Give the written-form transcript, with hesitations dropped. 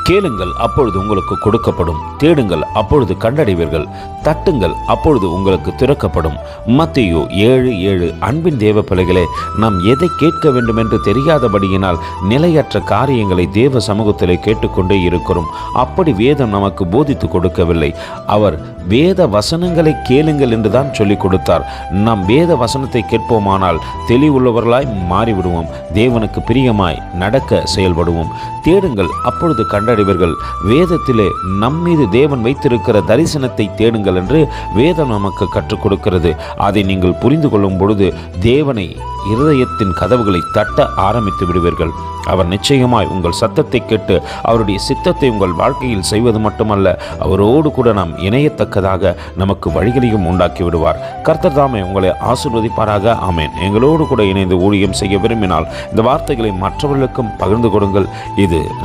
கேளுங்கள், அப்பொழுது உங்களுக்கு கொடுக்கப்படும். தேடுங்கள், அப்பொழுது கண்டடைவீர்கள். தட்டுங்கள், அப்பொழுது உங்களுக்கு திறக்கப்படும். மத்தேயு 7:7. அன்பின் தேவ பிள்ளைகளே, நாம் எதை கேட்க வேண்டும் என்று தெரியாதபடியினால் நிலையற்ற காரியங்களை தேவ சமூகத்திலே கேட்டுக்கொண்டே இருக்கிறோம். அப்படி வேதம் நமக்கு போதித்து கொடுக்கவில்லை. அவர் வேத வசனங்களை கேளுங்கள் என்றுதான் சொல்லிக் கொடுத்தார். நாம் வேத வசனத்தை கேட்போமானால் தெளிவுள்ளவர்களாய் மாறிவிடுவோம். தேவனுக்கு பிரியமாய் நடக்க செயல்படுவோம். தேடுங்கள், அப்பொழுது கண்டடைவீர்கள். வேதத்திலே நம்மீது தேவன் வைத்திருக்கிற தரிசனத்தை தேடுங்கள் என்று வேதம் நமக்கு கற்றுக் கொடுக்கிறது. அதை நீங்கள் புரிந்து கொள்ளும் பொழுது தேவனை இருதயத்தின் கதவுகளை தட்ட ஆரம்பித்து விடுவீர்கள். அவர் நிச்சயமாய் உங்கள் சத்தத்தை கேட்டு அவருடைய சித்தத்தை உங்கள் வாழ்க்கையில் செய்வது மட்டுமல்ல, அவரோடு கூட நாம் இணையத்தக்கதாக நமக்கு வழிகளையும் உண்டாக்கி விடுவார். கர்த்தர் தாமே உங்களை ஆசீர்வதிப்பாராக. ஆமேன். எங்களோடு கூட இணைந்து ஊழியம் செய்ய விரும்பினால் இந்த வார்த்தைகளை மற்றவர்களுக்கும் பகிர்ந்து கொடுங்கள். இது